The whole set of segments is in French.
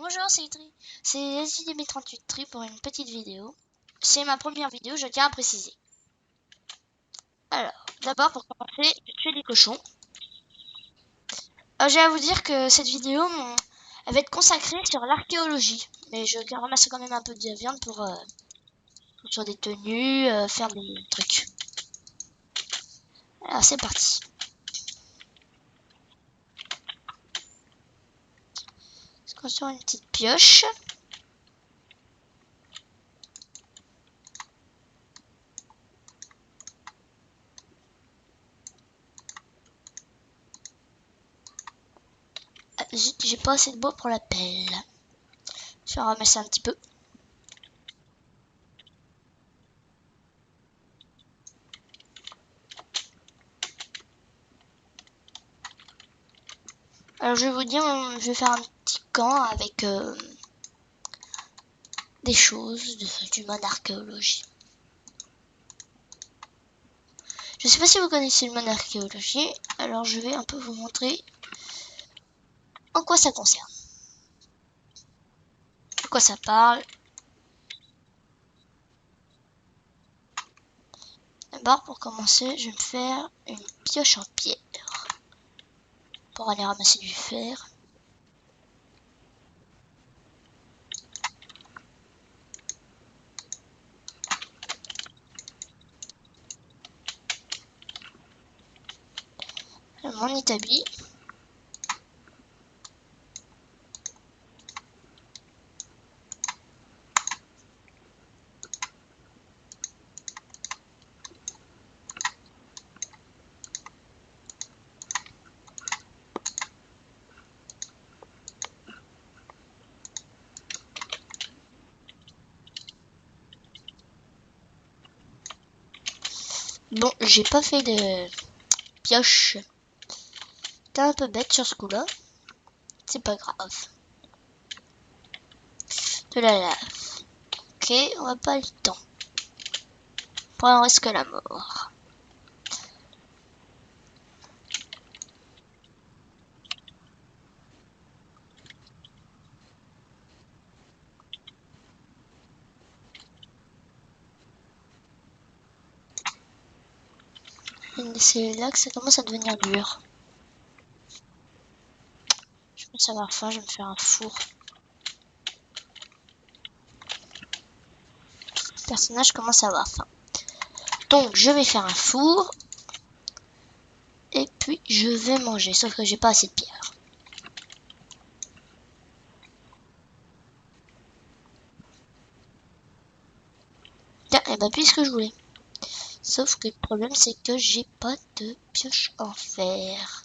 Bonjour, c'est SJDB38 Tri pour une petite vidéo. C'est ma première vidéo, je tiens à préciser. Alors, d'abord pour commencer, je tue des cochons. J'ai à vous dire que cette vidéo, elle va être consacrée sur l'archéologie. Mais je ramasse quand même un peu de viande pour sur des tenues, faire des trucs. Alors c'est parti. Je construis une petite pioche. J'ai pas assez de bois pour la pelle. Je vais ramasser un petit peu. Alors je vais vous dire, je vais faire un petit camp avec des choses du mode archéologie. Je sais pas si vous connaissez le mode archéologie, alors je vais un peu vous montrer en quoi ça concerne, de quoi ça parle. D'abord, pour commencer, je vais me faire une pioche en pierre pour aller ramasser du fer. Mon établi. Bon, j'ai pas fait de pioche. T'es un peu bête sur ce coup-là. C'est pas grave. De la lave. Ok, on va pas le temps. Pour un risque la mort. C'est là que ça commence à devenir dur. Je pense avoir faim, je vais me faire un four. Le personnage commence à avoir faim. Donc je vais faire un four. Et puis je vais manger. Sauf que j'ai pas assez de pierre. Tiens, et bah puisque je voulais. Sauf que le problème c'est que j'ai pas de pioche en fer.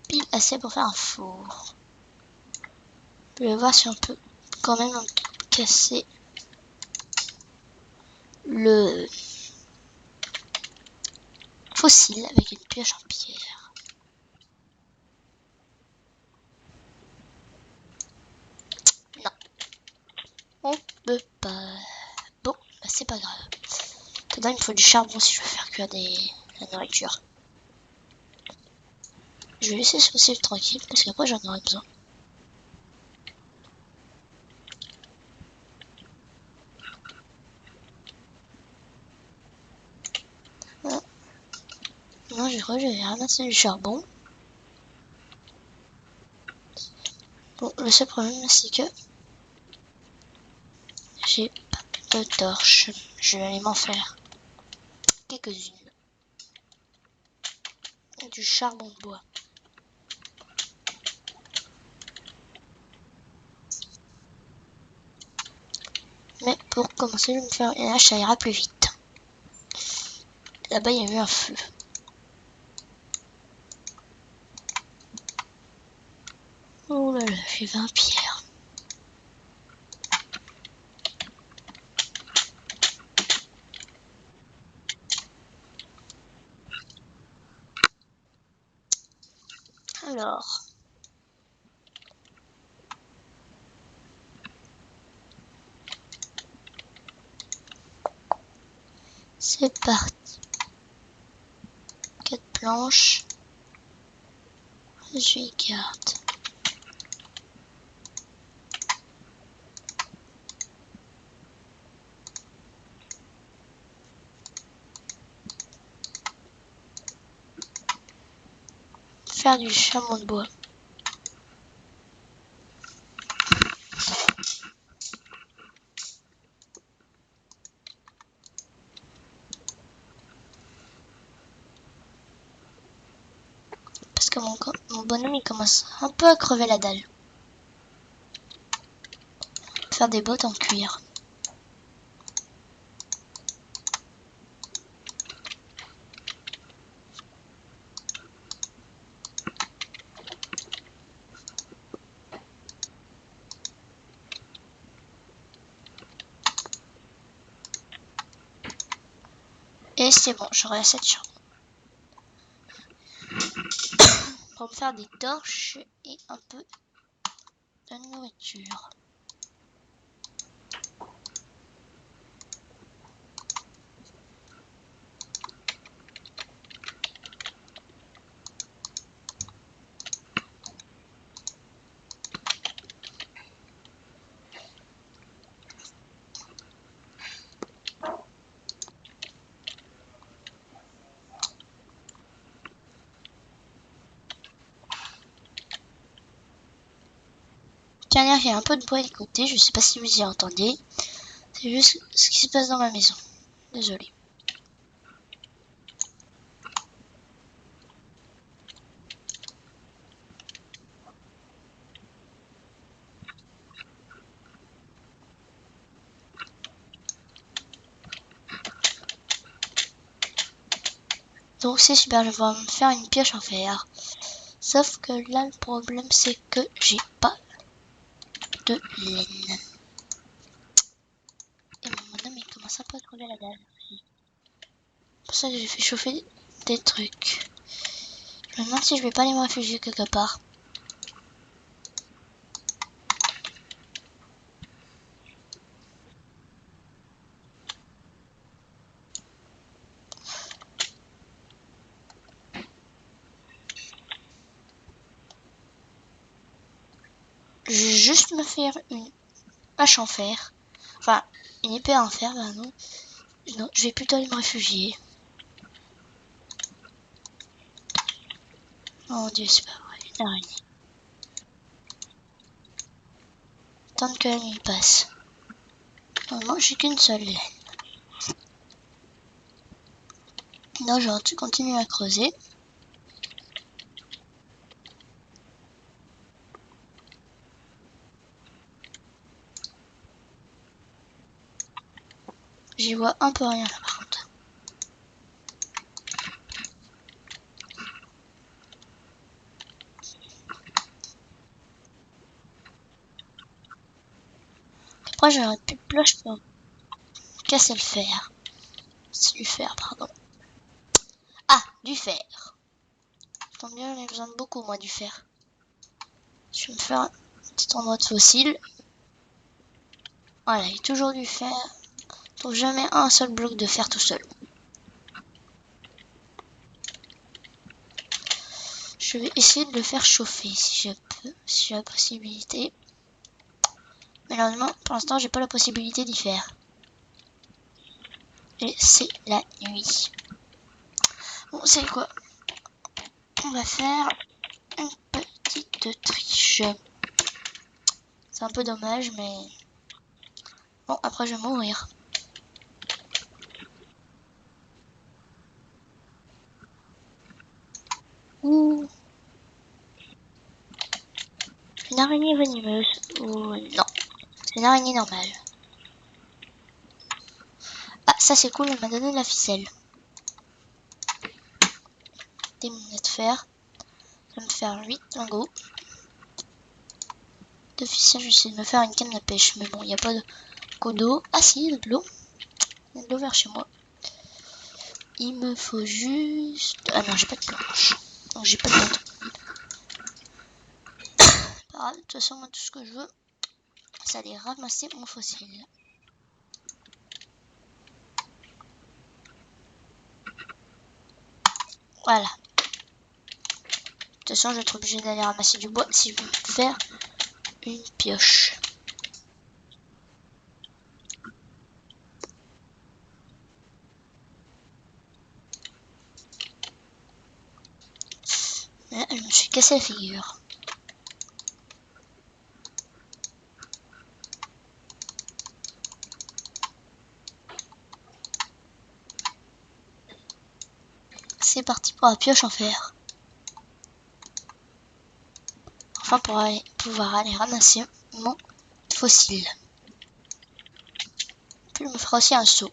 Pile assez pour faire un four. Je vais voir si on peut quand même casser le fossile avec une pioche en pierre. Non, on peut pas. Bon, bah c'est pas grave. Maintenant il me faut du charbon si je veux faire cuire la nourriture. Je vais laisser ce fossile tranquille parce qu'après j'en aurai besoin. Voilà. Non, je crois que je vais ramasser du charbon. Bon, le seul problème c'est que j'ai pas de torches. Je vais aller m'en faire quelques-unes. Du charbon de bois. Mais pour commencer, je vais me faire une hache, ça ira plus vite. Là-bas, il y a eu un feu. Oh là là, j'ai 20 pierres. Alors. C'est parti. 4 planches. Je garde. Faire du charbon de bois. Parce que mon bonhomme il commence un peu à crever la dalle. Faire des bottes en cuir. Et c'est bon, j'aurai assez de charbon. Pour me faire des torches et un peu de nourriture. Tiens, il y a un peu de bruit à côté, je sais pas si vous y entendez. C'est juste ce qui se passe dans ma maison. Désolé. Donc c'est super, je vais me faire une pioche en fer. Sauf que là, le problème, c'est que j'ai pas de laine. Et mon bonhomme, il commence un peu à crever la dalle. C'est pour ça que j'ai fait chauffer des trucs. Je me demande si je vais pas aller me réfugier quelque part. Je vais juste me faire une hache en fer. Enfin, une épée en fer, bah non. Non, je vais plutôt aller me réfugier. Oh mon dieu, c'est pas vrai. Une araignée. Tant que la nuit passe. Normalement, j'ai qu'une seule laine. Non, genre, tu continues à creuser. J'y vois un peu rien là par contre. Après, j'aurais plus de pioche pour casser le fer. C'est du fer, pardon. Ah, du fer. Tant bien, j'en ai besoin de beaucoup, moi, du fer. Je vais me faire un petit endroit de fossile. Voilà, il y a toujours du fer. Je trouve jamais un seul bloc de fer tout seul. Je vais essayer de le faire chauffer si je peux, si j'ai la possibilité. Malheureusement, pour l'instant, j'ai pas la possibilité d'y faire. Et c'est la nuit. Bon, c'est quoi? On va faire une petite triche. C'est un peu dommage, mais bon, après je vais mourir. Ouh, une araignée venimeuse. Ou non, c'est une araignée normale. Ah, ça c'est cool, elle m'a donné de la ficelle. Des minutes de fer. Je vais me faire 8 lingots de ficelle. Je vais essayer de me faire une canne à pêche. Mais bon, il n'y a pas de d'eau. Ah si, il y a de l'eau. Il y a de l'eau vers chez moi. Il me faut juste... Ah non, j'ai pas de planche. Donc j'ai pas de bateau. Pas grave, de toute façon, moi tout ce que je veux, c'est aller ramasser mon fossile. Voilà. De toute façon, je vais être obligé d'aller ramasser du bois si je veux faire une pioche. Là, je me suis cassé la figure. C'est parti pour la pioche en fer. Enfin, pour pouvoir aller ramasser mon fossile. Puis je me ferai aussi un seau.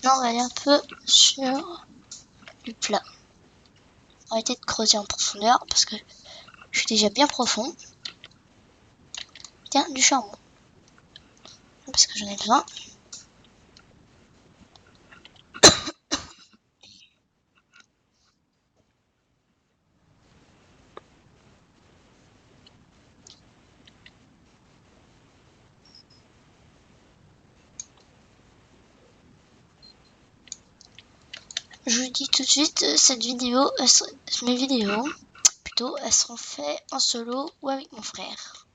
Maintenant, on va aller un peu sur du plat. Arrêtez de creuser en profondeur parce que je suis déjà bien profond. Tiens, du charbon. Parce que j'en ai besoin. Je vous dis tout de suite, cette vidéo, mes vidéos, plutôt, elles seront faites en solo ou avec mon frère.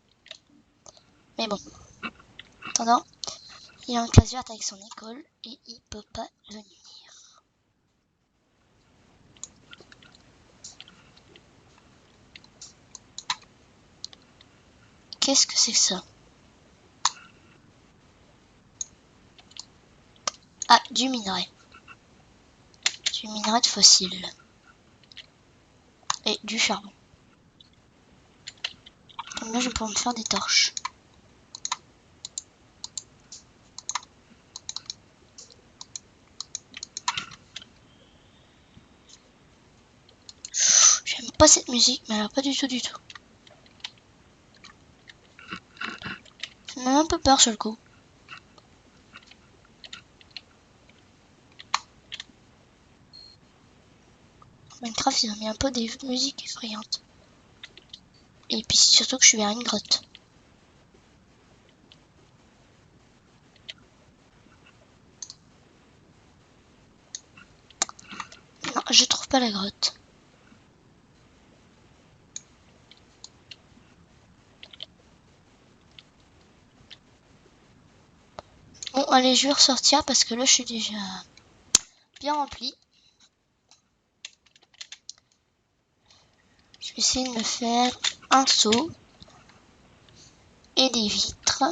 Mais bon, en attendant, il est en classe verte avec son école et il peut pas venir. Qu'est-ce que c'est que ça? Ah, du minerai. Du minerai de fossile. Et du charbon. Comme là, je vais pouvoir me faire des torches. J'aime pas cette musique, mais alors pas du tout du tout. Ça m'a un peu peur sur le coup. Minecraft, ils ont mis un peu des musiques effrayantes. Et puis surtout que je suis vers une grotte. Non, je trouve pas la grotte. Bon, allez, je vais ressortir parce que là, je suis déjà bien rempli. Je vais essayer de me faire un seau et des vitres.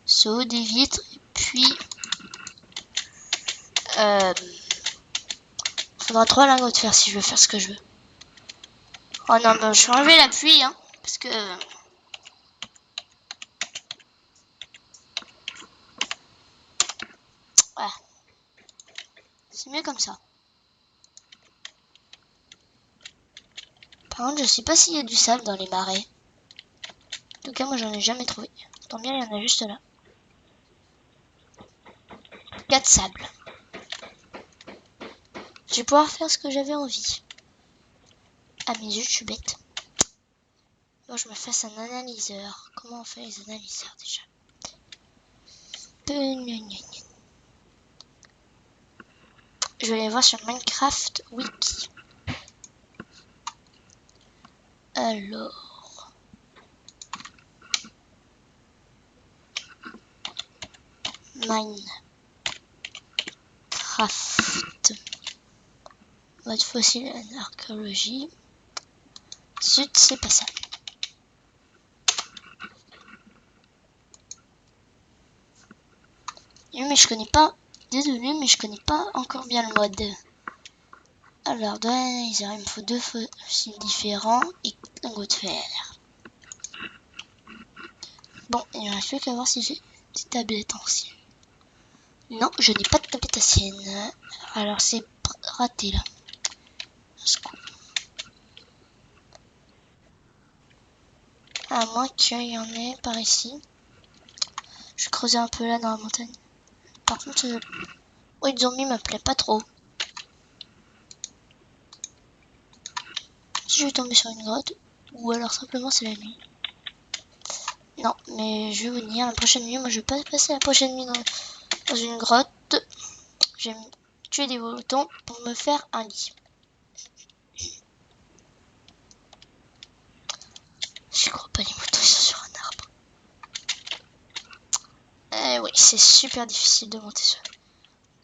Seau, des vitres, et puis faudra 3 lingots de fer si je veux faire ce que je veux. Oh non, bah, je vais enlever la pluie, hein, parce que voilà, c'est mieux comme ça. Par contre, je sais pas s'il y a du sable dans les marais. En tout cas, moi, j'en ai jamais trouvé. Tant bien, il y en a juste là. 4 sables. Je vais pouvoir faire ce que j'avais envie. Ah, mais zut, je suis bête. Moi, je me fasse un analyseur. Comment on fait les analyseurs déjà? Je vais aller voir sur Minecraft Wiki. Alors, Minecraft, mode fossile en archéologie. Zut, c'est pas ça. Mais je connais pas. Désolé, mais je connais pas encore bien le mode. Alors, dans l'analyser, il me faut 2 fossiles différents et lingots de fer. Bon, il ne reste plus qu'à voir si j'ai des tablettes anciennes. Non, je n'ai pas de tablette ancienne. Alors, c'est raté là. À moins qu'il y en ait par ici. Je creusais un peu là dans la montagne. Par contre, oui, le zombie me plaît pas trop. Si je vais tomber sur une grotte, ou alors simplement c'est la nuit. Non, mais je vais vous dire, la prochaine nuit, moi je vais pas passer la prochaine nuit dans une grotte. Je vais tuer des boutons pour me faire un lit. Je crois pas, les moutons ils sont sur un arbre. Eh oui, c'est super difficile de monter sur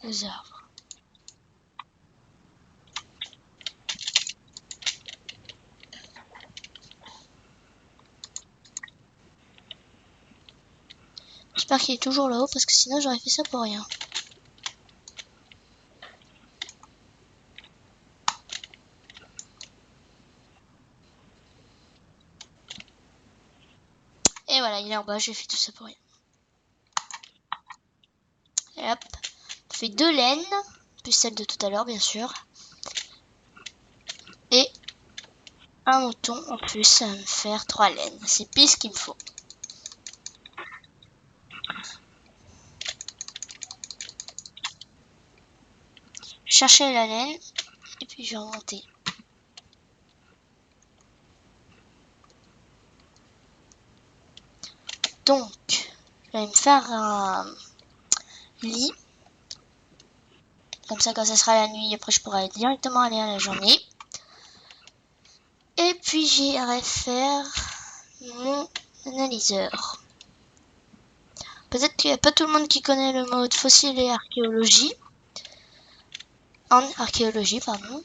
les arbres. J'espère qu'il est toujours là-haut parce que sinon j'aurais fait ça pour rien. Et voilà, il est en bas, j'ai fait tout ça pour rien. Et hop, on fait 2 laines, plus celle de tout à l'heure bien sûr. Et un mouton en plus, ça va me faire 3 laines. C'est pile ce qu'il me faut. Chercher la laine et puis je vais remonter. Donc, je vais me faire un lit. Comme ça, quand ça sera la nuit, après je pourrai directement aller à la journée. Et puis j'irai faire mon analyseur. Peut-être qu'il n'y a pas tout le monde qui connaît le mode fossile et archéologie. En archéologie, pardon.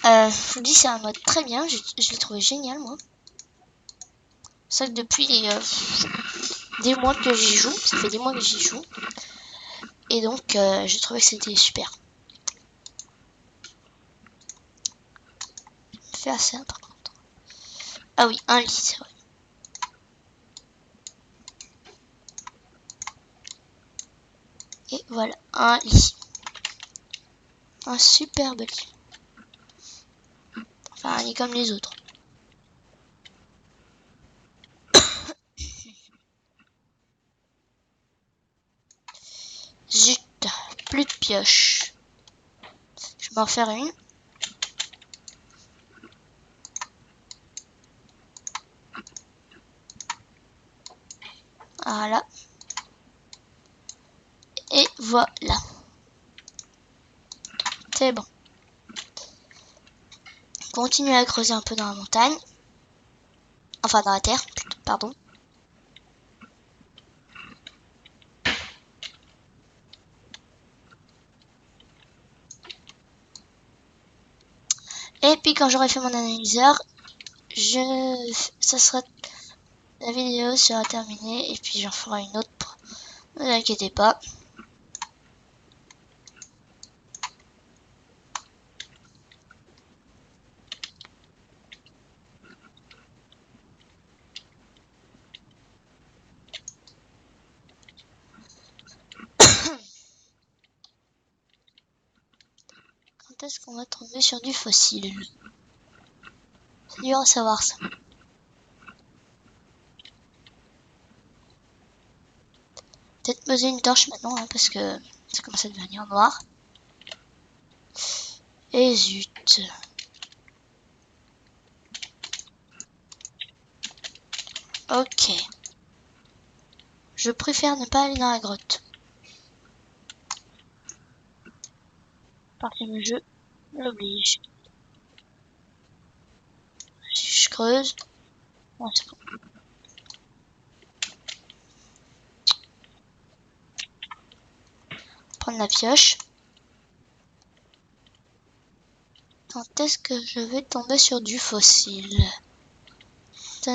Je vous dis, c'est un mode très bien. Je l'ai trouvé génial, moi. C'est vrai que depuis des mois que j'y joue, ça fait des mois que j'y joue. Et donc, j'ai trouvé que c'était super. Faire ça, par contre. Ah oui, un lit, c'est vrai. Et voilà, un lit. Un superbe lit. Enfin, un lit comme les autres. Zut, plus de pioche. Je vais m'en faire une. Voilà. Et voilà. C'est bon. Continuez à creuser un peu dans la montagne. Enfin, dans la terre, pardon. Et puis quand j'aurai fait mon analyseur, ça sera, la vidéo sera terminée et puis j'en ferai une autre. Ne vous inquiétez pas. Quand est-ce qu'on va tomber sur du fossile? C'est dur à savoir ça. Peut-être poser une torche maintenant hein, parce que ça commence à devenir noir. Et zut. Ok. Je préfère ne pas aller dans la grotte. Parce que le jeu l'oblige. Si je creuse. Bon, c'est bon. Prendre la pioche. Quand est-ce que je vais tomber sur du fossile? Je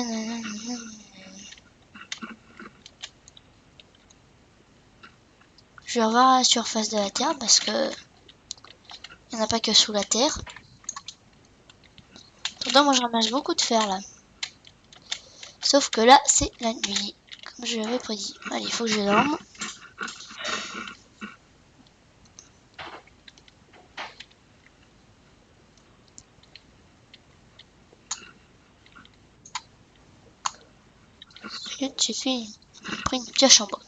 vais revoir la surface de la terre parce que Il n'y en a pas que sous la terre. Pourtant, moi je ramasse beaucoup de fer là. Sauf que là, c'est la nuit. Comme je l'avais prédit. Allez, il faut que je dorme. J'ai pris une pioche en bois.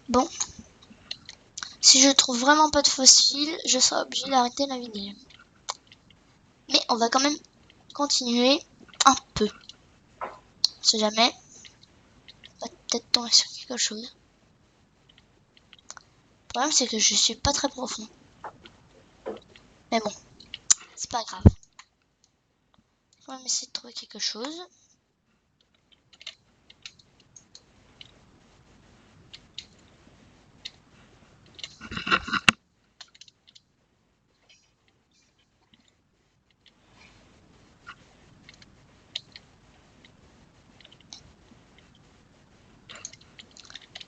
Bon. Si je trouve vraiment pas de fossiles, je serai obligé d'arrêter la vidéo. Mais on va quand même continuer un peu. On sait jamais. On va peut-être tomber sur quelque chose. Le problème c'est que je suis pas très profond. Mais bon, c'est pas grave. On va essayer de trouver quelque chose.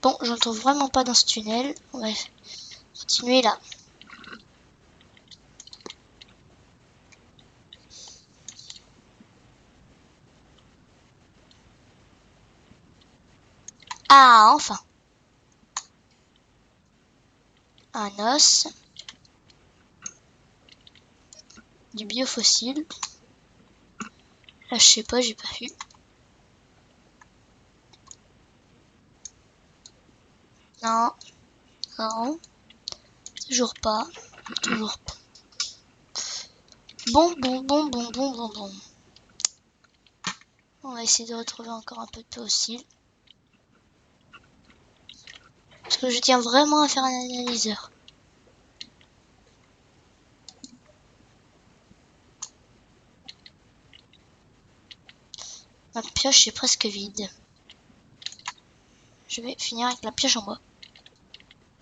Bon, j'en trouve vraiment pas dans ce tunnel. On va continuer là. Ah, enfin. Un os. Du biofossile. Là, je sais pas, j'ai pas vu. Non. Non. Toujours pas. Toujours pas. Bon. On va essayer de retrouver encore un peu de fossiles. Parce que je tiens vraiment à faire un analyseur. Ma pioche est presque vide. Je vais finir avec la pioche en bois.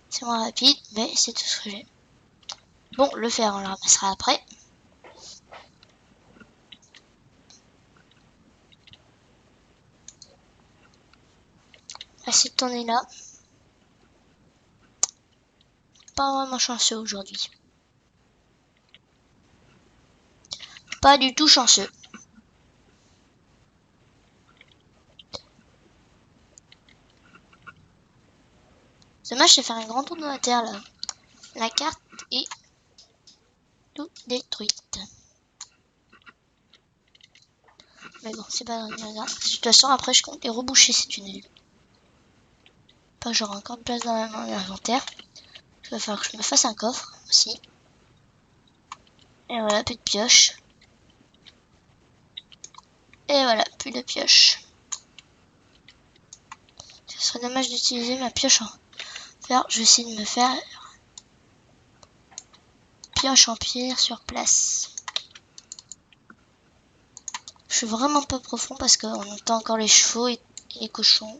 C'est moins rapide, mais c'est tout ce que j'ai. Bon, le fer, on le ramassera après. Essayer de tourner là. Pas vraiment chanceux aujourd'hui. Pas du tout chanceux. Dommage, c'est faire un grand tour de la Terre là. La carte est toute détruite. Mais bon, c'est pas grave. De toute façon, après, je compte les reboucher ces tunnels. Pas que j'aurai encore de place dans mon inventaire. Il va falloir que je me fasse un coffre aussi. Et voilà, plus de pioche. Et voilà, plus de pioche. Ce serait dommage d'utiliser ma pioche en fer. Je vais essayer de me faire pioche en pierre sur place. Je suis vraiment pas profond parce qu'on entend encore les chevaux et les cochons.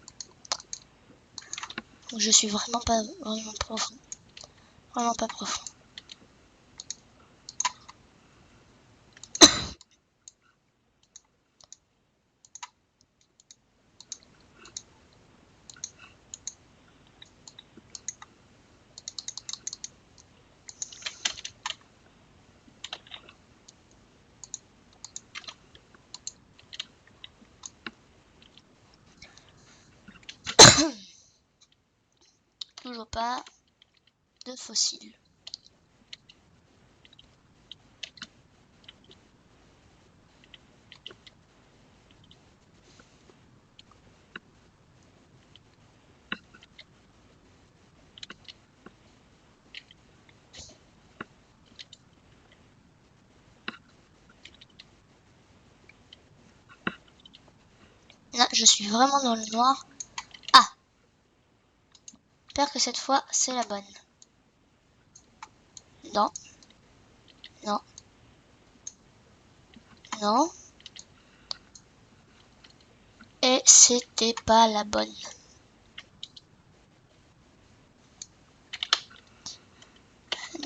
Donc je suis vraiment pas vraiment profond. Vraiment pas profond. Toujours pas de fossiles. Là, je suis vraiment dans le noir. Ah! J'espère que cette fois, c'est la bonne. Non. Non. Non. Et c'était pas la bonne.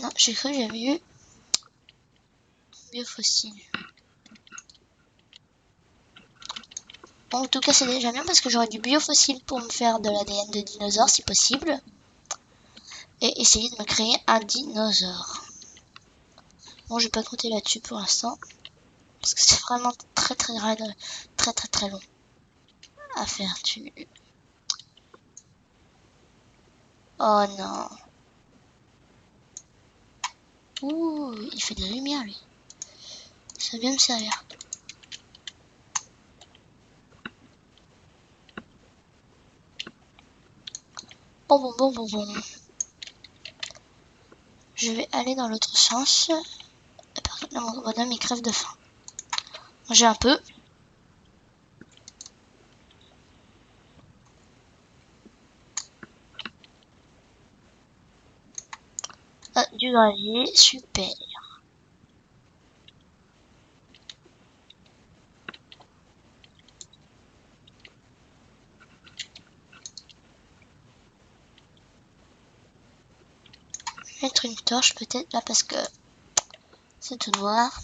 Non, j'ai cru que j'avais eu biofossile. Bon, en tout cas, c'est déjà bien parce que j'aurais du biofossile pour me faire de l'ADN de dinosaure si possible. Et essayer de me créer un dinosaure. Bon, je vais pas compter là-dessus pour l'instant. Parce que c'est vraiment très long à faire. Oh non. Ouh, il fait de la lumière lui. Ça va bien me servir. Bon. Je vais aller dans l'autre sens. Par contre, là, mon bonhomme, il crève de faim. Manger un peu. Ah, du gravier, super. Mettre une torche peut-être là parce que c'est tout noir.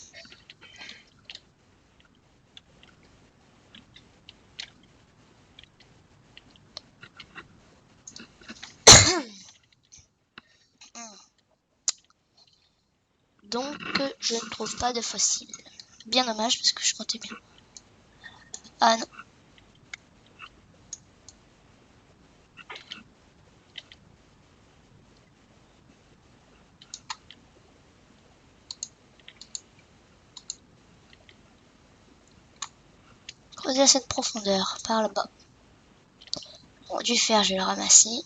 Donc je ne trouve pas de fossiles. Bien dommage parce que je comptais bien. Ah non. Creuser à cette profondeur, par là-bas. Bon, du fer, je vais le ramasser.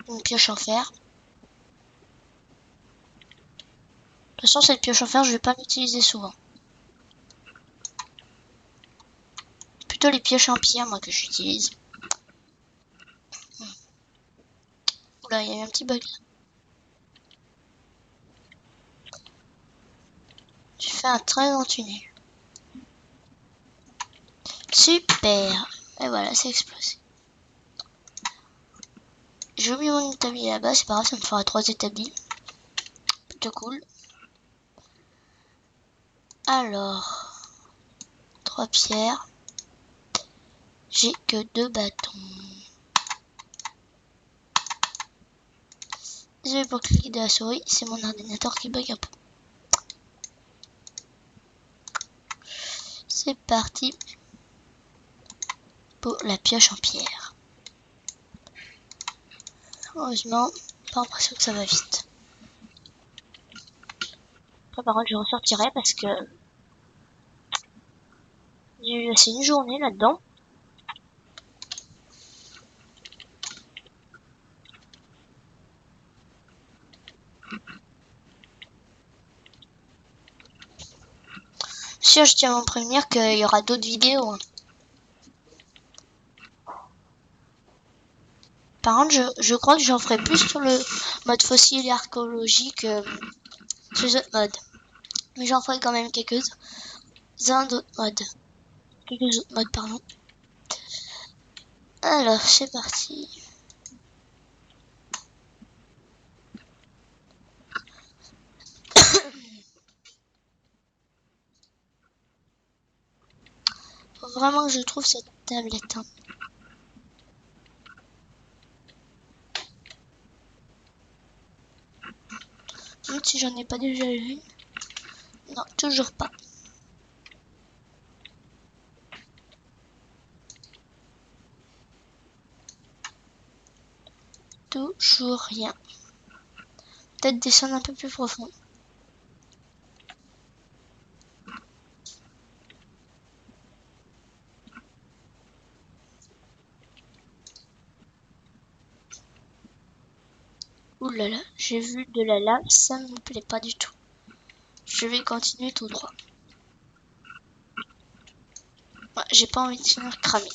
Une pioche en fer. De toute façon, cette pioche en fer, je vais pas l'utiliser souvent. Plutôt les pioches en pierre, moi, que j'utilise. Oula, il y a eu un petit bug. J'ai fait un très grand tunnel. Super. Et voilà, c'est explosé. J'ai oublié mon établi là-bas, c'est pas grave, ça me fera 3 établis. Plutôt cool. Alors, 3 pierres. J'ai que 2 bâtons. Désolé pour cliquer de la souris, c'est mon ordinateur qui bug un peu. C'est parti pour la pioche en pierre. Heureusement, pas l'impression que ça va vite. Après, par contre, je ressortirai parce que j'ai passé une journée là-dedans. Sûr, je tiens à m'en prévenir qu'il y aura d'autres vidéos. Hein. Par contre, je crois que j'en ferai plus sur le mode fossile et archéologique sur les autres modes. Mais j'en ferai quand même quelques-uns d'autres modes. Quelques autres modes, pardon. Alors, c'est parti. Faut vraiment que je trouve cette tablette. Hein. Même si j'en ai pas déjà eu. Non, toujours pas. Toujours rien. Peut-être descendre un peu plus profond. Ouh là là, j'ai vu de la lave, ça ne me plaît pas du tout. Je vais continuer tout droit. Ouais, j'ai pas envie de finir cramé.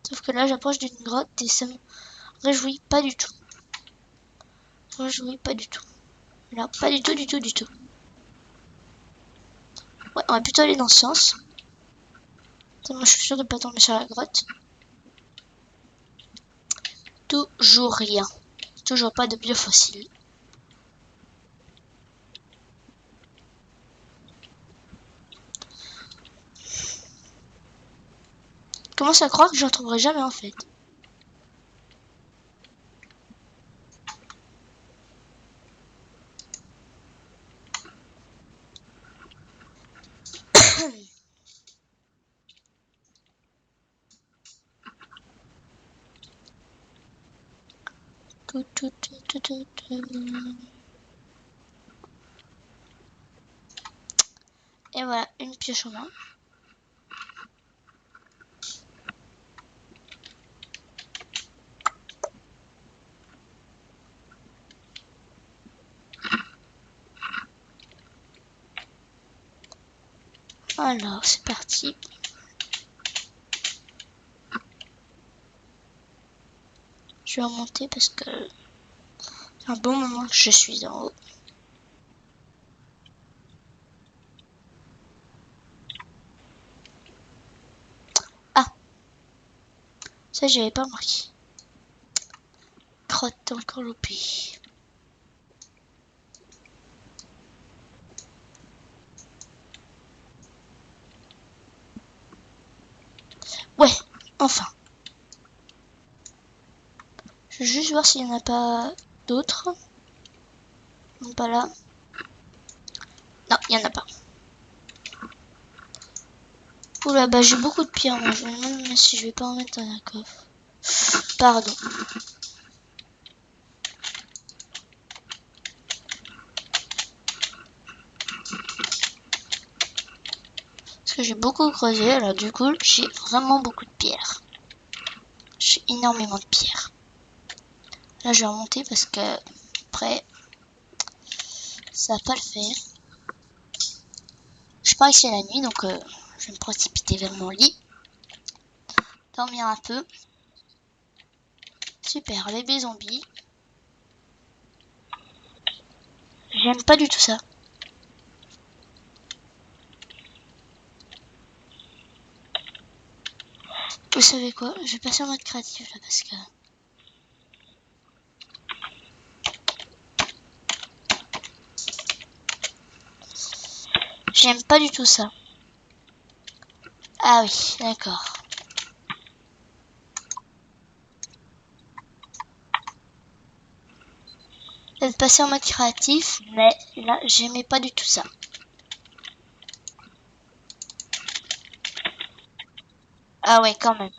Sauf que là, j'approche d'une grotte et ça me réjouit pas du tout. Réjouit pas du tout. Là, pas du tout. Ouais, on va plutôt aller dans ce sens. Moi, je suis sûre de pas tomber sur la grotte. Toujours rien. Toujours pas de biofossiles. Je commence à croire que j'en trouverai jamais en fait. Et voilà, une pioche en moins. Alors, c'est parti. Je vais remonter parce que c'est un bon moment que je suis en haut. Ah, ça j'avais pas remarqué. Crotte encore loupé. Ouais, enfin. Je vais juste voir s'il n'y en a pas d'autres. Non, pas là. Non, il n'y en a pas. Oula, bah j'ai beaucoup de pierres. Moi. Je me demande si je vais pas en mettre dans un coffre. Pardon. Parce que j'ai beaucoup creusé. Alors du coup, j'ai vraiment beaucoup de pierres. J'ai énormément de pierres. Là, je vais remonter parce que après, ça va pas le faire. Je pars ici à la nuit, donc je vais me précipiter vers mon lit. Dormir un peu. Super, bébé zombie. J'aime pas du tout ça. Vous savez quoi? Je vais passer en mode créatif là parce que... J'aime pas du tout ça. Ah oui, d'accord. Je vais passer en mode créatif, mais là, j'aimais pas du tout ça. Ah ouais, quand même.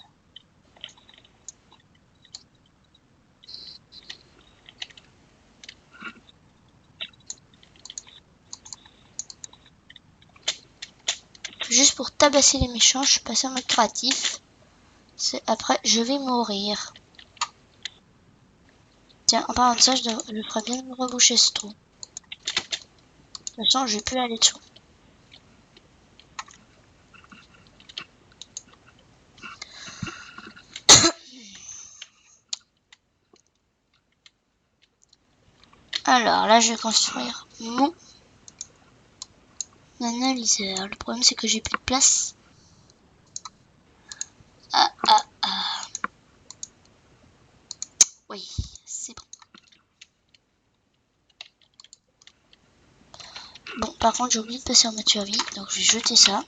Juste pour tabasser les méchants, je suis passé en mode créatif. Après, je vais mourir. Tiens, en parlant de ça, je ferai bien me reboucher ce trou. De toute façon, je vais plus aller dessous. Alors, là, je vais construire mon analyseur. Le problème, c'est que j'ai plus de place. Ah, ah, ah. Oui, c'est bon. Bon, par contre, j'ai oublié de passer en mode survie, donc je vais jeter ça.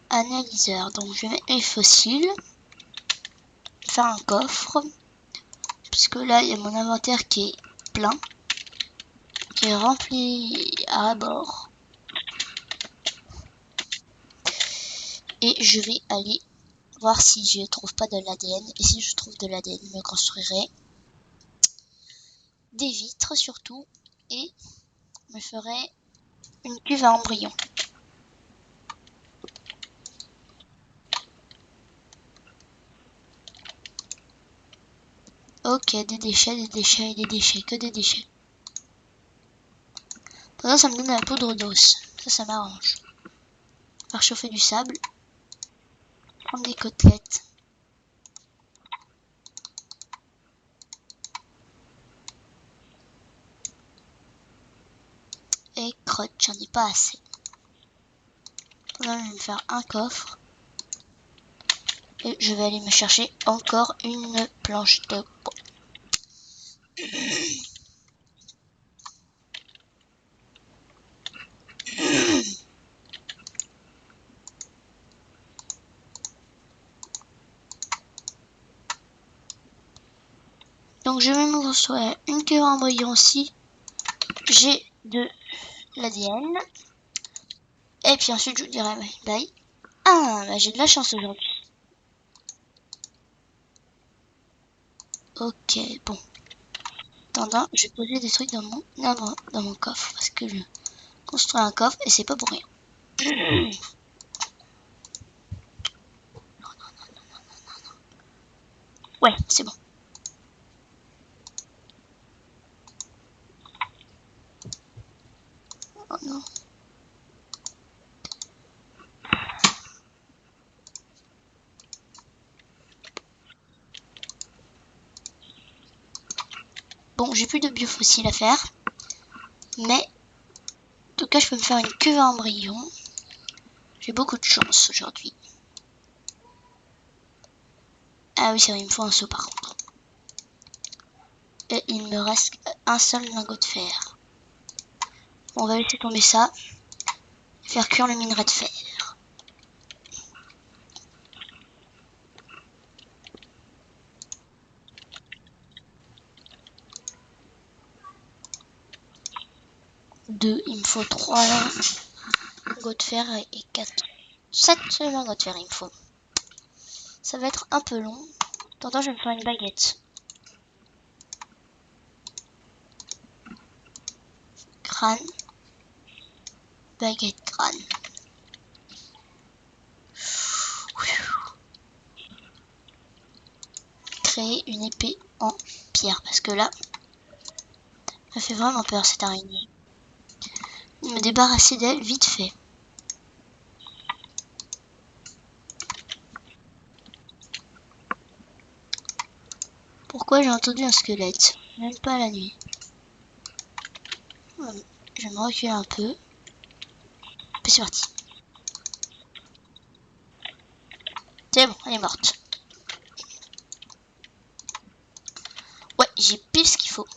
Analyseur, donc je vais mettre les fossiles. Faire un coffre. Puisque là, il y a mon inventaire qui est plein. Qui est rempli à bord. Et je vais aller voir si je trouve pas de l'ADN. Et si je trouve de l'ADN, je me construirai des vitres surtout. Et me ferai une cuve à embryons. Ok, des déchets, des déchets et des déchets. Que des déchets. Pendant ça me donne la poudre d'os. Ça m'arrange. Faire chauffer du sable. Prendre des côtelettes. Et crotte, j'en ai pas assez. Là, je vais me faire un coffre. Et je vais aller me chercher encore une planche de bois. Donc je vais me construire une queue en embryon aussi. J'ai de l'ADN. Et puis ensuite je vous dirai bye bye. Ah, bah j'ai de la chance aujourd'hui. Ok, bon. Attends, je vais poser des trucs dans mon coffre. Parce que je construis un coffre et c'est pas pour rien. Ouais, c'est bon. Oh non. Bon, j'ai plus de biofossiles à faire. Mais, en tout cas, je peux me faire une queue à embryon. J'ai beaucoup de chance aujourd'hui. Ah oui, c'est vrai, il me faut un seau par contre. Et il me reste un seul lingot de fer. Bon, on va laisser tomber ça. Faire cuire le minerai de fer. Deux, il me faut 3 lingots de fer et 4. 7 lingots de fer, il me faut. Ça va être un peu long. Tantôt, je vais me faire une baguette. Crâne. Baguette crâne. Créer une épée en pierre. Parce que là, ça fait vraiment peur cette araignée. Me débarrasser d'elle vite fait. Pourquoi j'ai entendu un squelette? Même pas la nuit. Je vais me reculer un peu. Puis c'est parti. C'est bon, elle est morte. Ouais, j'ai pile ce qu'il faut.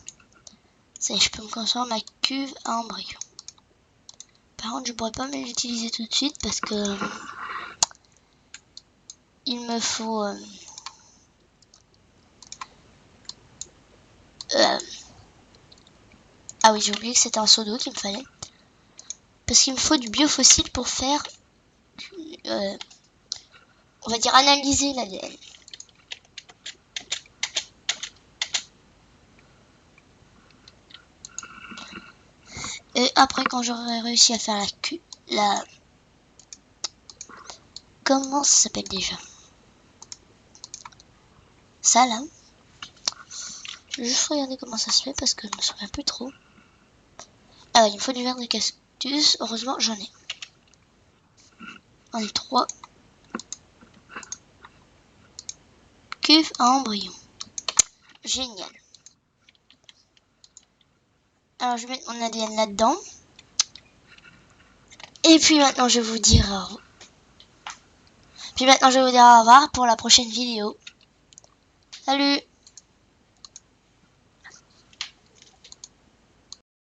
Ça y est, je peux me construire ma cuve à embryon. Par contre, je pourrais pas me l'utiliser tout de suite parce que il me faut ah oui, j'ai oublié que c'était un seau d'eau qu'il me fallait. Parce qu'il me faut du biofossile pour faire on va dire analyser l'ADN. Et après, quand j'aurai réussi à faire la comment ça s'appelle déjà? Ça là. Je vais juste regarder comment ça se fait parce que je me souviens plus trop. Ah oui, il me faut du verre de cactus. Heureusement, j'en ai. J'en ai 3. Cuve à embryon. Génial. Alors, je vais mettre mon ADN là-dedans. Et puis maintenant, je vais vous dire au revoir pour la prochaine vidéo. Salut!